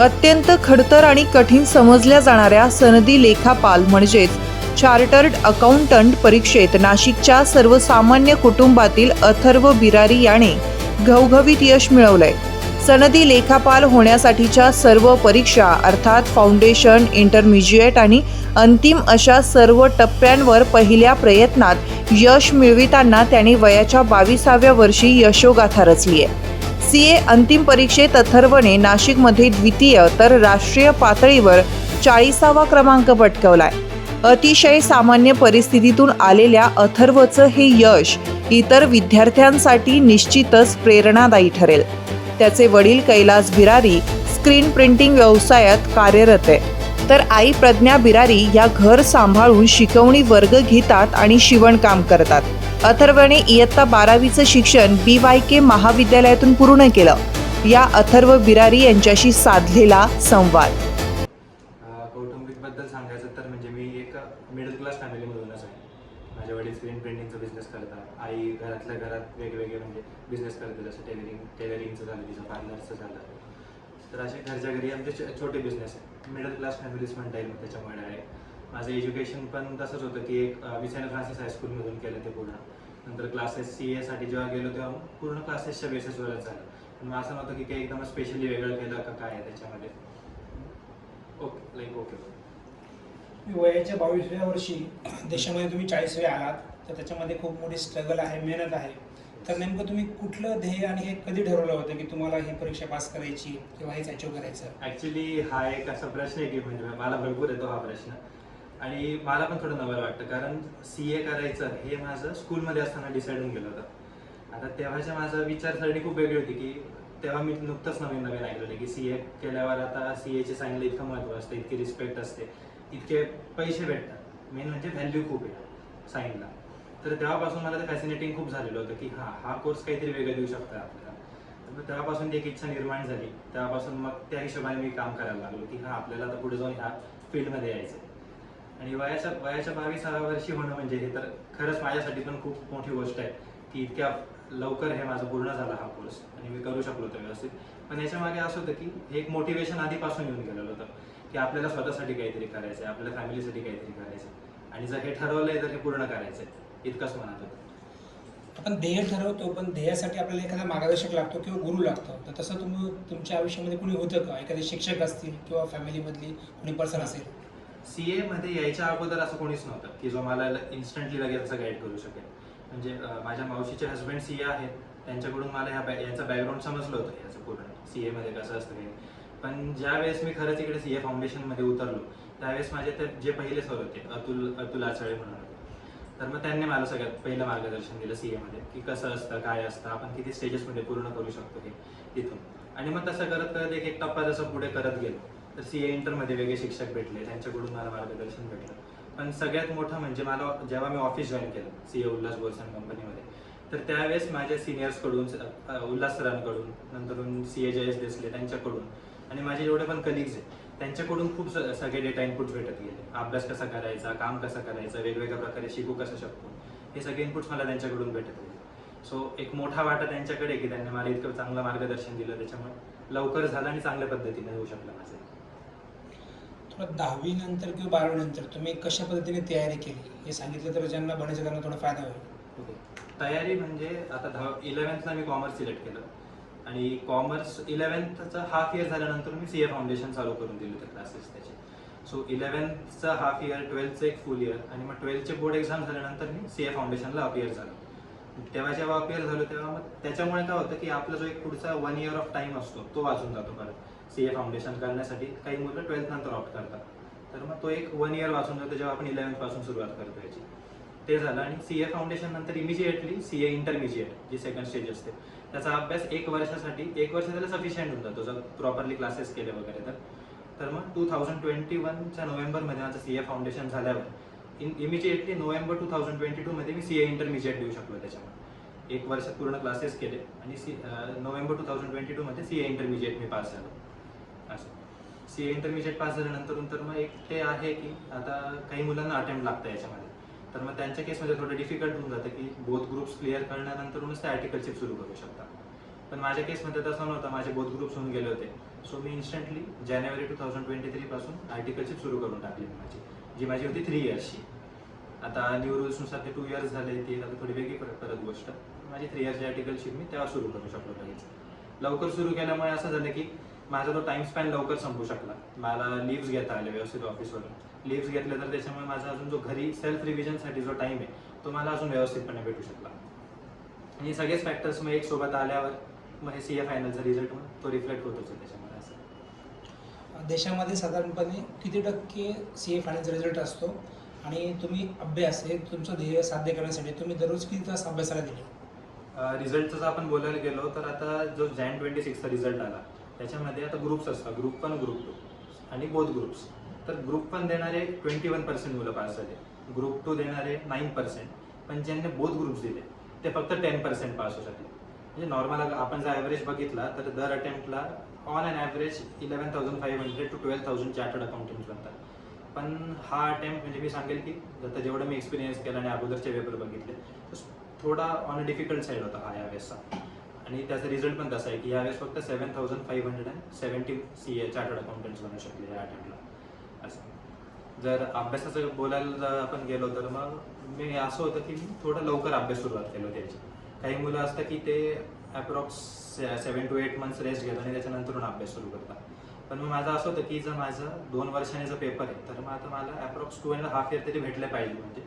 अत्यंत खडतर आणि कठीण समजल्या जाणाऱ्या सनदी लेखापाल म्हणजेच चार्टर्ड अकाउंटंट परीक्षेत नाशिकच्या सर्वसामान्य कुटुंबातील अथर्व बिरारी याने घवघवीत यश मिळवलंय. सनदी लेखापाल होण्यासाठीच्या सर्व परीक्षा अर्थात फाउंडेशन, इंटरमिजिएट आणि अंतिम अशा सर्व टप्प्यांवर पहिल्या प्रयत्नात यश मिळविताना त्याने वयाच्या 22व्या वर्षी यशोगाथा रचली आहे. CA अंतिम परीक्षेत अथर्वने नाशिकमध्ये द्वितीय तर राष्ट्रीय पातळीवर 40वा क्रमांक पटकावलाय. अतिशय सामान्य परिस्थितीतून आलेल्या अथर्वचं हे यश इतर विद्यार्थ्यांसाठी निश्चितच प्रेरणादायी ठरेल. त्याचे वडील कैलास बिरारी स्क्रीन प्रिंटिंग व्यवसायात कार्यरत आहे, तर आई प्रज्ञा बिरारी या घर सांभाळून शिकवणी वर्ग घेतात आणि शिवणकाम करतात. अथर्वने इयत्ता 12वीचं शिक्षण BYK महाविद्यालयातून पूर्ण केलं. या अथर्व बिरारी यांच्याशी साधलेला संवाद. कौटुंबिकबद्दल सांगायचं तर म्हणजे मी एक मिडल क्लास फॅमिलीमधूनच आहे. माझे वडील स्क्रीन प्रिंटिंगचा बिझनेस करतात. आई घरातल्या घरात वेगवेगळे म्हणजे बिझनेस करते, जसं टेलरिंगचं झालं, तिचं पार्लरचं झालं. तर असे घरच्या घरी आमचे छोटे बिझनेस आहे. मिडल क्लास फॅमिलीज म्हणता येईल त्याच्यामुळे आहे. माझं एज्युकेशन पण तसंच होतं की एक विसेंट फ्रान्सिस हायस्कूलमधून केलं ते पूर्ण. नंतर क्लासेस CA साठी जेव्हा गेलो तेव्हा पूर्ण क्लासेसच्या बेसिसवरच झालं. पण असं नव्हतं की काही एकदम स्पेशली वेगळं केलं का काय आहे त्याच्यामध्ये. ओके. वयाच्या 22व्या वर्षी देशामध्ये तुम्ही 40वे आलात, तर त्याच्यामध्ये खूप मोठी स्ट्रगल आहे, मेहनत आहे. तर नेमकं तुम्ही कुठलं ध्येय आणि हे कधी ठरवलं होतं की तुम्हाला ही परीक्षा पास करायची किंवा हेच अचीव करायचं? ॲक्च्युली हा एक असा प्रश्न आहे की म्हणजे मला भरपूर येतो हा प्रश्न, आणि मला पण थोडं नवल वाटतं, कारण CA करायचं हे माझं स्कूलमध्ये असताना डिसाईड होऊन गेलं होतं. आता तेव्हाच्या माझा विचारसरणी खूप वेगळी होती की तेव्हा मी नुकतंच नवीन ऐकलं की CA केल्यावर आता CAचे साईनला इतकं महत्त्व असतं, इतकी रिस्पेक्ट असते, इतके पैसे भेटतात, मेन म्हणजे व्हॅल्यू खूप आहे साईनला. तर तेव्हापासून मला ते फॅसिनेटिंग खूप झालेलं होतं की हा कोर्स काहीतरी वेगळं देऊ शकतो आपल्याला. तर तेव्हापासून एक इच्छा निर्माण झाली. तेव्हापासून मग त्या हिशोबाने मी काम करायला लागलो की आपल्याला आता पुढे जाऊन ह्या फील्डमध्ये यायचं. आणि वयाच्या 22व्या वर्षी होणं म्हणजे हे तर खरंच माझ्यासाठी पण खूप मोठी गोष्ट आहे की इतक्या लवकर हे माझं पूर्ण झालं हा कोर्स आणि मी करू शकलो होतो व्यवस्थित. पण याच्यामागे असं होतं की हे एक मोटिवेशन आधीपासून येऊन गेलेलं होतं की आपल्याला स्वतःसाठी काहीतरी करायचं आहे, आपल्या फॅमिलीसाठी काहीतरी करायचं आहे, आणि जर हे ठरवलंय तर हे पूर्ण करायचं आहे, इतकंच मनात होतं. आपण ध्येय ठरवतो, पण ध्येयासाठी आपल्याला एखादा मार्गदर्शक लागतो किंवा गुरु लागतो. तर तसं तुम्ही तुमच्या आयुष्यामध्ये कुणी होतं का? एखादे शिक्षक असतील किंवा फॅमिलीमधली कुणी पर्सन असेल? CA मध्ये यायच्या अगोदर असं कोणीच नव्हतं की जो मला इन्स्टंटली लगेच असं गाईड करू शकेल. म्हणजे माझ्या मावशीचे हस्बंड CA आहेत, त्यांच्याकडून मला याचा बॅकग्राऊंड समजलं होतं याचं पूर्ण CA मध्ये कसं असतं काही. पण ज्या वेळेस मी खरंच इकडे CA फाउंडेशनमध्ये उतरलो त्यावेळेस माझे ते जे पहिले सर होते अतुल आचाळे म्हणून होते, तर मग त्यांनी मला सगळ्यात पहिलं मार्गदर्शन दिलं CA मध्ये की कसं असतं, काय असतं, आपण किती स्टेजेसमध्ये पूर्ण करू शकतो हे तिथून. आणि मग तसं करत करत एक टप्पा जसं पुढे करत गेलो तर CA इंटरमध्ये वेगळे शिक्षक भेटले, त्यांच्याकडून मला मार्गदर्शन भेटलं. पण सगळ्यात मोठं म्हणजे मला जेव्हा मी ऑफिस जॉईन केलं CA उल्हास बोलसन कंपनीमध्ये, तर त्यावेळेस माझ्या सिनियर्सकडून उल्हास सरांकडून, नंतरून CA जयेश देसले त्यांच्याकडून, आणि माझे जेवढे पण कलिग्स आहेत त्यांच्याकडून खूप सगळे डेटा इनपुट्स भेटत गेले. अभ्यास कसा करायचा, काम कसं करायचं, वेगवेगळ्या प्रकारे शिकू कसं शकतो, हे सगळे इनपुट्स मला त्यांच्याकडून भेटत गेले. सो एक मोठा वाटा त्यांच्याकडे की त्यांनी मला इतकं चांगलं मार्गदर्शन दिलं, त्याच्यामुळे लवकर झालं आणि चांगल्या पद्धतीने होऊ शकलं माझं. 10वी नंतर किंवा 12वी नंतर तुम्ही कशा पद्धतीने तयारी केली हे सांगितलं तर ज्यांना बनायचं त्यांना थोडा फायदा होईल. ओके, तयारी म्हणजे आता 11th मी कॉमर्स सिलेक्ट केलं, आणि कॉमर्स 11thचं हाफ इयर झाल्यानंतर मी CA फाउंडेशन चालू करून दिले होते क्लासेस त्याचे. सो 11thचं हाफ इयर, 12thचं एक फुल इयर, आणि मग 12thचे बोर्ड एक्झाम झाल्यानंतर मी CA फाउंडेशनला अपीयर झालो. तेव्हा जेव्हा अपीयर झालो तेव्हा मग त्याच्यामुळे काय होतं की आपला जो एक पुढचा 1 इयर ऑफ टाईम असतो तो वाचून जातो परत. CA फाउंडेशन करण्यासाठी काही मुलं 12th नंतर ऑप्ट करतात, तर मग तो एक 1 इयर वाचून जातो जेव्हा आपण 11th पासून सुरुवात करतो याची. ते झालं, आणि CA फाउंडेशन नंतर इमिजिएटली CA इंटरमिजिएट जी सेकंड स्टेज असते त्याचा अभ्यास 1 वर्षासाठी, 1 वर्ष त्याला सफिशियंट होऊन जातो जर प्रॉपरली क्लासेस केले वगैरे तर मग 2021च्या नोव्हेंबरमध्ये माझं CA फाउंडेशन झाल्यावर इमिजिएटली नोव्हेंबर 2022 मध्ये मी CA इंटरमिजिएट देऊ शकलो. त्याच्यामुळे 1 वर्षात पूर्ण क्लासेस केले आणि नोव्हेंबर 2022 मध्ये CA इंटरमिजिएट मी पास झालो. असं CA इंटरमिजिएट पास झाल्यानंतर तर मग एक ते आहे की आता काही मुलांना अटेम्प्ट लागतं याच्यामध्ये, तर मग त्यांच्या केसमध्ये थोडं डिफिकल्ट होऊन जातं की बोथ ग्रुप्स क्लिअर करण्यानंतरूनच ते आर्टिकलशिप सुरू करू शकतात. पण माझ्या केसमध्ये तसं नव्हतं, माझे बोथ ग्रुप्स होऊन गेले होते. सो मी इन्स्टंटली जानेवारी 2023 पासून आर्टिकलशिप सुरू करून टाकली जी माझी होती 3 इयर्सची. आता न्यू रूल्सनुसार ते 2 इयर्स झाले, ती आता थोडी वेगळी परत गोष्ट. माझी 3 इयर्सची आर्टिकलशिप मी तेव्हा सुरू करू शकलो लगेच. लवकर सुरू केल्यामुळे असं झालं की माझा तो टाइम स्पॅन लवकर संपू शकला. मला लिव्हज घेता आले व्यवस्थित ऑफिसवरून. लिव्हज घेतले तर त्याच्यामुळे माझा अजून जो घरी सेल्फ रिव्हिजनसाठी जो टाइम आहे तो मला अजून व्यवस्थितपणे भेटू शकला. आणि सगळेच फॅक्टर्स मग एक सोबत आल्यावर मग हे CA फायनलचा रिझल्ट मग तो रिफ्लेक्ट होतोच आहे त्याच्यामध्ये. असं देशामध्ये साधारणपणे किती टक्के CA फायनलचा रिझल्ट असतो आणि तुम्ही अभ्यास हे तुमचं ध्येय साध्य करण्यासाठी तुम्ही दररोज किती तास अभ्यासाला दिले? रिझल्टचं जर आपण बोलायला गेलो तर आता जो Jan 26चा रिझल्ट आला त्याच्यामध्ये आता ग्रुप्स असतात, ग्रुप 1 ग्रुप 2 आणि बोथ ग्रुप्स. तर ग्रुप 1 देणारे 21% मुलं पास झाले, ग्रुप 2 देणारे 9%, पण ज्यांनी बोथ ग्रुप्स दिले ते फक्त 10% पास होऊ शकले. म्हणजे नॉर्मल आपण जर ॲव्हरेज बघितला तर दर अटेम्प्टला on an average 11,500 to 12,000 chartered accountants बनतात. पण हा अटेम्प्ट म्हणजे मी सांगेल की आता जेवढं मी एक्सपिरियन्स केला आणि अगोदरचे पेपर बघितले थोडा ऑन अ डिफिकल्ट साईड होता हा यावेळेसचा. आणि त्याचा रिझल्ट पण तसा आहे की यावेळेस फक्त 7,570 CA चार्टर्ड अकाउंटंट्स बनू शकले या अटेम्प्टला. असं जर अभ्यासाचं बोलायला जर आपण गेलो तर मग मी असं होतं की मी थोडं लवकर अभ्यास सुरुवात केली होती याची. काही मुलं असतं की ते अप्रॉक्स 7 to 8 months रेस्ट घेतात आणि त्याच्यानंतरून अभ्यास सुरू करतात. पण मग माझं असं होतं की जर माझं 2 वर्षाने जर पेपर आहे तर मग आता मला अप्रॉक्स 2.5 year तरी भेटले पाहिजे. म्हणजे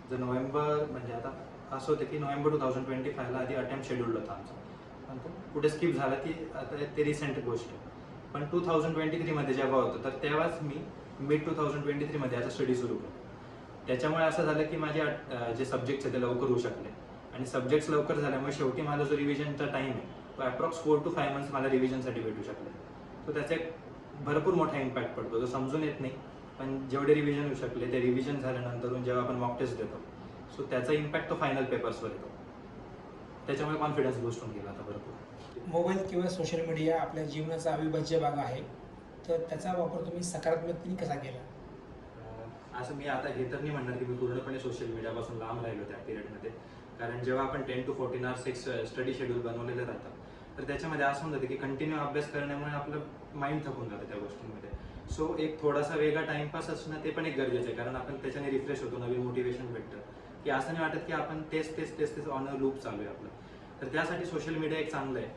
जर नोव्हेंबर म्हणजे आता असं होतं की नोव्हेंबर 2025ला आधी अटेम्प्ट शेड्यूल्ड होता आमचा, पण तो पुढे स्किप झाला ती आता ते रिसेंट गोष्ट. पण 2023मध्ये जेव्हा होतं तर तेव्हाच मी मिड 2023मध्ये आता स्टडी सुरू केला. त्याच्यामुळे असं झालं की माझे जे सब्जेक्ट्स आहेत ते लवकर होऊ शकले आणि सब्जेक्ट्स लवकर झाल्यामुळे शेवटी माझा जो रिव्हिजनचा टाईम आहे तो अप्रॉक्स 4 to 5 months मला रिव्हिजनसाठी भेटू शकले. तो त्याचा एक भरपूर मोठा इम्पॅक्ट पडतो, जो समजून येत नाही. पण जेवढे रिव्हिजन होऊ शकले ते रिव्हिजन झाल्यानंतर जेव्हा आपण मॉक टेस्ट देतो सो त्याचा इम्पॅक्ट तो फायनल पेपर्सवर येतो. त्याच्यामुळे कॉन्फिडन्स बूस्ट होऊन गेला आता भरपूर. मोबाईल किंवा सोशल मीडिया आपल्या जीवनाचा अविभाज्य भाग आहे, तर त्याचा वापर तुम्ही सकारात्मकतेने कसा केला? असं मी आता हे तर नाही म्हणणार की मी पूर्णपणे सोशल मीडियापासून लांब राहिलो त्या पिरियडमध्ये. कारण जेव्हा आपण 10 to 14 hours एक स्टडी शेड्यूल बनवलेलं राहतं तर त्याच्यामध्ये असं होऊन जातं की कंटिन्यू अभ्यास करण्यामुळे आपलं माइंड थकून जातं त्या गोष्टींमध्ये. सो एक थोडासा वेगळा टाइमपास असणं ते पण एक गरजेचं आहे, कारण आपण त्याच्याने रिफ्रेश होतो, नवीन मोटिवेशन भेटतं. की असं नाही वाटत की आपण तेच ऑन अ लूप चालू आहे आपलं. तर त्यासाठी सोशल मीडिया एक चांगलं आहे.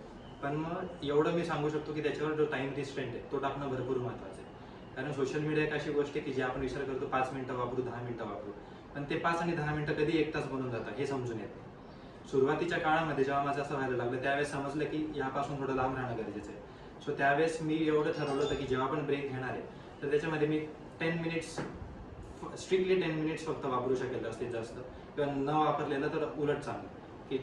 पण मग एवढं मी सांगू शकतो की त्याच्यावर जो टाइम रिस्ट्रेंट आहे तो टाकणं भरपूर महत्त्वाचं आहे. कारण सोशल मीडिया एक अशी गोष्ट आहे की जे आपण विचार करतो 5 मिनिटं वापरू, 10 मिनिटं वापरू, पण ते 5 आणि 10 मिनिटं कधी 1 तास बनून जातात हे समजून येत नाही. सुरुवातीच्या काळामध्ये जेव्हा माझं असं व्हायला लागलं त्यावेळेस समजलं की यापासून थोडं लांब राहणं गरजेचं आहे. सो त्यावेळेस मी एवढं ठरवलं होतं की जेव्हा आपण ब्रेक घेणार आहे तर त्याच्यामध्ये मी 10 मिनिट्स स्ट्रिक्टली 10 मिनिट्स फक्त वापरू शकेल जास्तीत जास्त, किंवा न वापरलेलं तर उलट चांगलं की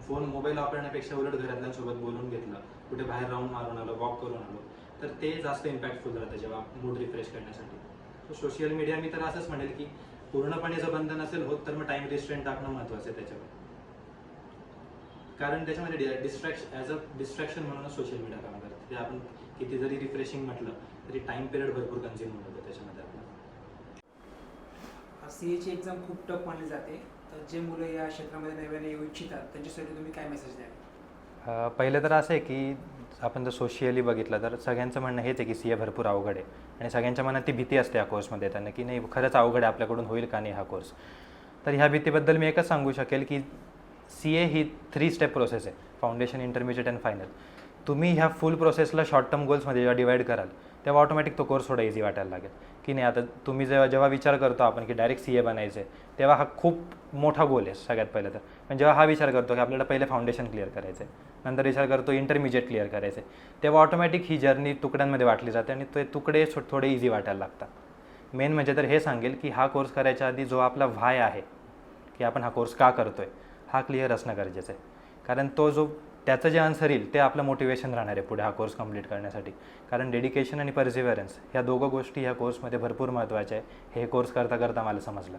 मोबाईल वापरण्यापेक्षा उलट घरातल्यांसोबत बोलून घेतलं, कुठे बाहेर राऊंड मारून आलो, वॉक करून आलो तर ते जास्त इम्पॅक्टफुल राहतं जेव्हा मूड रिफ्रेश करण्यासाठी. सो सोशल मीडिया मी तर असंच म्हणेल की पूर्णपणे जर बंद नसेल होत तर मग टाइम रिस्ट्रेंट टाकणं महत्त्वाचं आहे त्याच्यावर. कारण त्याच्यामध्ये डिस्ट्रॅक्शन म्हणूनच सोशल मीडिया काम करतं. ते आपण किती जरी रिफ्रेशिंग म्हटलं तरी टाइम पिरियड भरपूर कन्झ्युम होतं त्याच्यामध्ये आपलं. CAची एक्झाम खूप टफ मानली जाते, तर जे मुलं या क्षेत्रामध्ये नव्याने येऊ इच्छितात त्यांच्यासाठी तुम्ही काय मेसेज द्याल? पहिलं तर असं आहे की आपण जर सोशियली बघितलं तर सगळ्यांचं म्हणणं हेच आहे की CA भरपूर अवघड आहे आणि सगळ्यांच्या मनात ती भीती असते या कोर्समध्ये येताना की नाही खरंच अवघड आहे, आपल्याकडून होईल का नाही हा कोर्स. तर ह्या भीतीबद्दल मी एकच सांगू शकेल की CA ही 3 स्टेप प्रोसेस आहे, फाउंडेशन, इंटरमिजिएट अँड फायनल. तुम्ही ह्या फुल प्रोसेसला शॉर्ट टर्म गोल्समध्ये जेव्हा डिवाईड कराल तेव्हा ऑटोमॅटिक तो कोर्स थोडा इझी वाटायला लागेल की नाही. आता तुम्ही जेव्हा विचार करतो आपण की डायरेक्ट CA बनायचं आहे तेव्हा हा खूप मोठा गोल आहे सगळ्यात पहिलं तर. पण जेव्हा हा विचार करतो की आपल्याला पहिले फाउंडेशन क्लिअर करायचं आहे, नंतर विचार करतो इंटरमिजिएट क्लिअर करायचं आहे, तेव्हा ऑटोमॅटिक ही जर्नी तुकड्यांमध्ये वाटली जाते आणि ते तुकडे थोडे इझी वाटायला लागतात. मेन म्हणजे तर हे सांगेल की हा कोर्स करायच्या आधी जो आपला व्हाय आहे की आपण हा कोर्स का करतो आहे हा क्लिअर असणं गरजेचं आहे. कारण तो जो त्याचं जे आन्सर येईल ते आपलं मोटिवेशन राहणार आहे पुढे हा कोर्स कंप्लीट करण्यासाठी. कारण डेडिकेशन आणि परसिव्हरन्स ह्या दोघं गोष्टी ह्या कोर्समध्ये भरपूर महत्त्वाच्या आहे. हे कोर्स करता करता मला समजलं.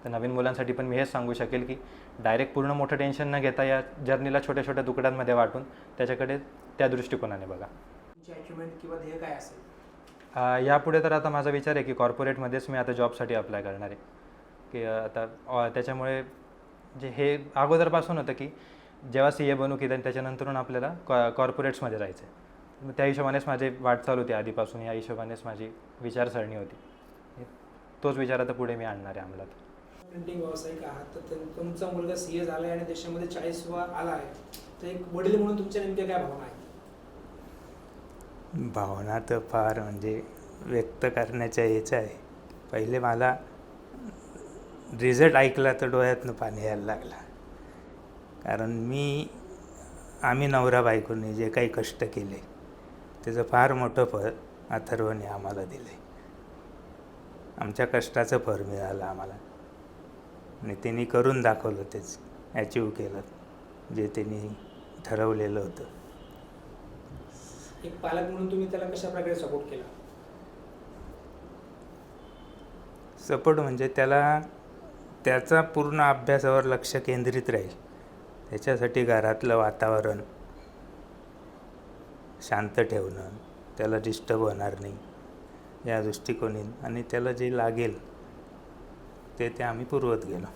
तर नवीन मुलांसाठी पण मी हेच सांगू शकेल की डायरेक्ट पूर्ण मोठं टेन्शन न घेता या जर्नीला छोट्या छोट्या तुकड्यांमध्ये वाटून त्याच्याकडे त्या दृष्टिकोनाने बघा. तुमची अचिव्हमेंट किंवा ध्येय काय असेल? यापुढे तर आता माझा विचार आहे की कॉर्पोरेटमध्येच मी आता जॉबसाठी अप्लाय करणार आहे की आता त्याच्यामुळे जे हे अगोदरपासून होतं की जेव्हा CA बनू की त्याच्यानंतरून आपल्याला कॉर्पोरेट्समध्ये जायचं आहे. त्या हिशोबानेच माझी वाटचाल होती आधीपासून, या हिशोबानेच माझी विचारसरणी होती. तोच विचार आता पुढे मी आणणार आहे अंमलात. प्रिंटिंग व्यावसायिक आहात, तर तुमचा मुलगा CA झाला आहे आणि देशामध्ये 40वा आला आहे, तर एक वडील म्हणून तुमच्या नेमक्या काय भावना आहेत? भावना तर फार म्हणजे व्यक्त करण्याच्या हेच आहे. पहिले मला रिझल्ट ऐकला तर डोळ्यातनं पाणी यायला लागला, कारण आम्ही नवरा बायकोने जे काही कष्ट केले त्याचं फार मोठं फळ अथर्वने आम्हाला दिले. आमच्या कष्टाचं फळ मिळालं आम्हाला आणि त्यांनी करून दाखवलं, तेच अचीव केलं जे त्यांनी ठरवलेलं होतं. एक पालक म्हणून तुम्ही त्याला कशा प्रकारे सपोर्ट केला? सपोर्ट म्हणजे त्याचा पूर्ण अभ्यासावर लक्ष केंद्रित राहील, त्याच्यासाठी घरातलं वातावरण शांत ठेवणं, त्याला डिस्टर्ब होणार नाही या दृष्टिकोनी, आणि त्याला जे लागेल ते आम्ही पुरवत गेलो.